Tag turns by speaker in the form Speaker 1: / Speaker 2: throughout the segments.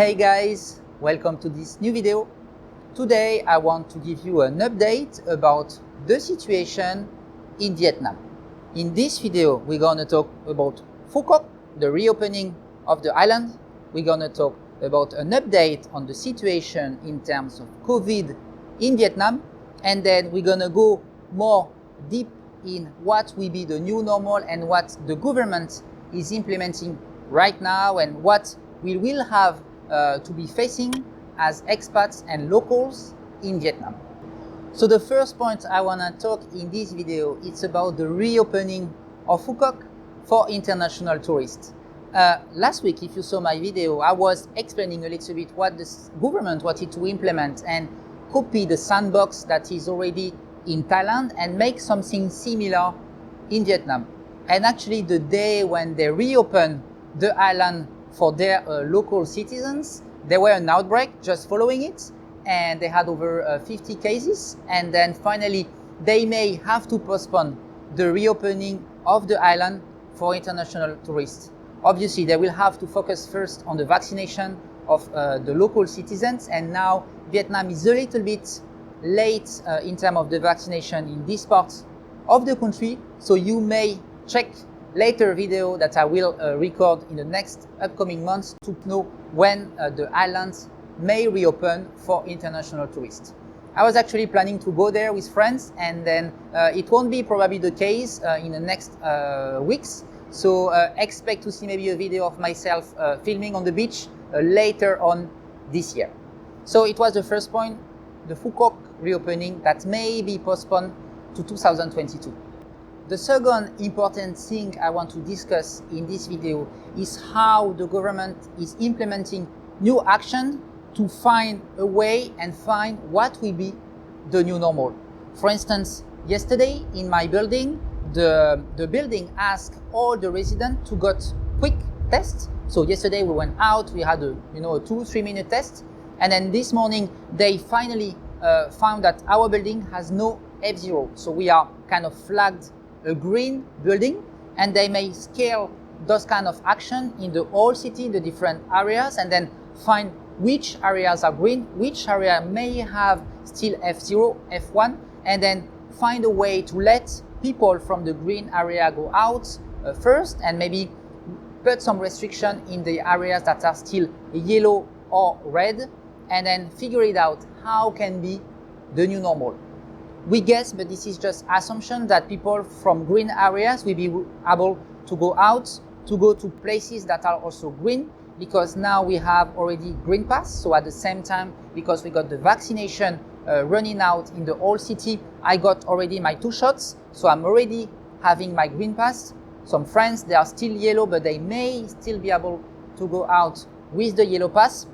Speaker 1: Hey guys, welcome to this new video. Today I want to give you an update about the situation in Vietnam. In this video we're gonna talk about Phu Quoc, the reopening of the island. We're gonna talk about an update on the situation in terms of COVID in Vietnam, and then we're gonna go more deep in what will be the new normal and what the government is implementing right now and what we will have to be facing as expats and locals in Vietnam. So the first point I want to talk in this video is about the reopening of Phu Quoc for international tourists. Last week, if you saw my video, I was explaining a little bit what the government wanted to implement and copy the sandbox that is already in Thailand and make something similar in Vietnam. And actually the day when they reopened the island for their local citizens, there were an outbreak just following it, and they had over 50 cases, and then finally they may have to postpone the reopening of the island for international tourists. Obviously they will have to focus first on the vaccination of the local citizens, and now Vietnam is a little bit late in terms of the vaccination in this part of the country, so you may check later video that I will record in the next upcoming months to know when the islands may reopen for international tourists. I was actually planning to go there with friends, and then it won't be probably the case in the next weeks, so expect to see maybe a video of myself filming on the beach later on this year. So it was the first point, the Phu Quoc reopening that may be postponed to 2022. The second important thing I want to discuss in this video is how the government is implementing new action to find a way and find what will be the new normal. For instance, yesterday in my building, the building asked all the residents to get quick tests. So yesterday we went out, we had a 2-3 minute test, and then this morning they finally found that our building has no F0. So we are kind of flagged a green building, and they may scale those kind of action in the whole city, the different areas, and then find which areas are green, which area may have still F0, F1, and then find a way to let people from the green area go out first, and maybe put some restriction in the areas that are still yellow or red, and then figure it out how can be the new normal. We guess, but this is just assumption, that people from green areas will be able to go out, to go to places that are also green, because now we have already green pass. So at the same time, because we got the vaccination running out in the whole city, I got already my 2 shots, so I'm already having my green pass. Some friends, they are still yellow, but they may still be able to go out with the yellow pass.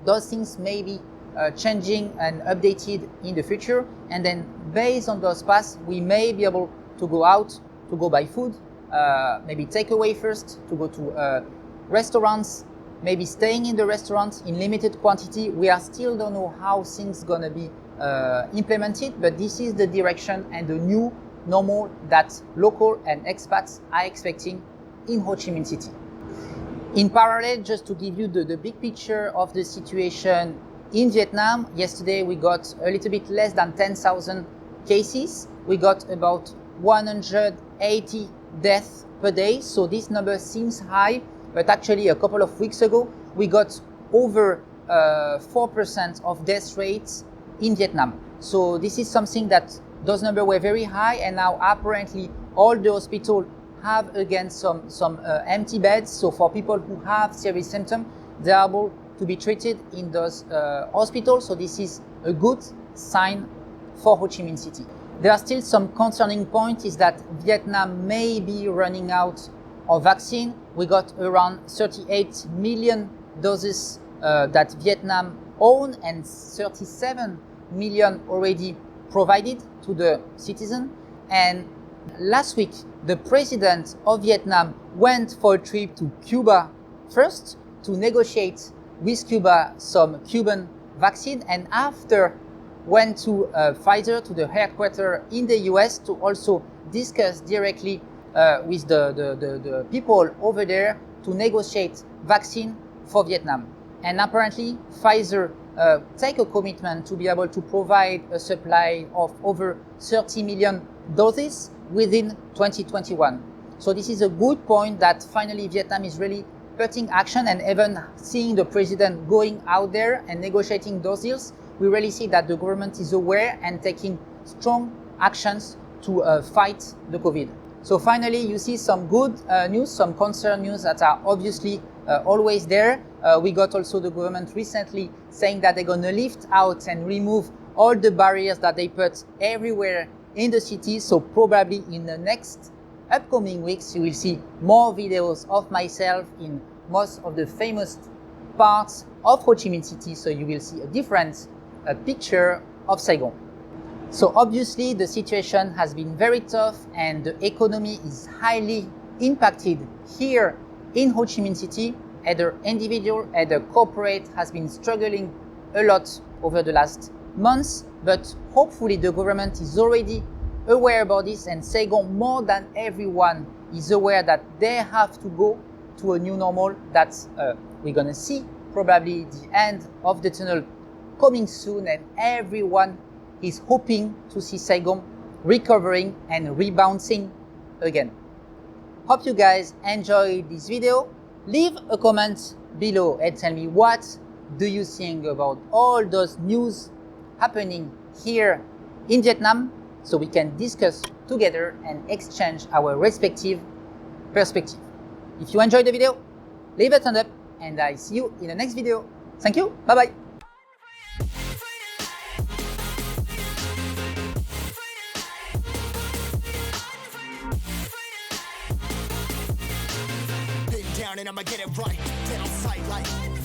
Speaker 1: Those things may be changing and updated in the future, and then based on those passes we may be able to go out, to go buy food, maybe take away first, to go to restaurants, maybe staying in the restaurants in limited quantity. We are still don't know how things gonna be implemented, but this is the direction and the new normal that local and expats are expecting in Ho Chi Minh City. In parallel, just to give you the big picture of the situation in Vietnam, yesterday we got a little bit less than 10,000 cases. We got about 180 deaths per day. So this number seems high, but actually a couple of weeks ago, we got over 4% of death rates in Vietnam. So this is something that those numbers were very high, and now apparently all the hospitals have again some empty beds. So for people who have serious symptoms, they are able to be treated in those hospitals. So this is a good sign for Ho Chi Minh City. There are still some concerning points, is that Vietnam may be running out of vaccine. We got around 38 million doses that Vietnam own, and 37 million already provided to the citizen. And last week, the president of Vietnam went for a trip to Cuba first to negotiate with Cuba some Cuban vaccine, and after went to Pfizer, to the headquarters in the US, to also discuss directly with the people over there to negotiate vaccine for Vietnam. And apparently, Pfizer take a commitment to be able to provide a supply of over 30 million doses within 2021. So this is a good point that finally Vietnam is really putting action, and even seeing the president going out there and negotiating those deals, we really see that the government is aware and taking strong actions to fight the COVID. So finally, you see some good news, some concern news that are obviously always there. We got also the government recently saying that they're going to lift out and remove all the barriers that they put everywhere in the city. So probably in the next upcoming weeks, you will see more videos of myself in most of the famous parts of Ho Chi Minh City. So you will see a different picture of Saigon. So obviously the situation has been very tough and the economy is highly impacted here in Ho Chi Minh City. Either individual, either corporate has been struggling a lot over the last months, but hopefully the government is already aware about this, and Saigon more than everyone is aware that they have to go to a new normal, that we're gonna see probably the end of the tunnel coming soon, and everyone is hoping to see Saigon recovering and rebounding again. Hope you guys enjoyed this video. Leave a comment below and tell me what do you think about all those news happening here in Vietnam, so we can discuss together and exchange our respective perspective. If you enjoyed the video, leave a thumbs up, and I see you in the next video. Thank you, bye bye.
Speaker 2: And I'ma get it right, get on sight like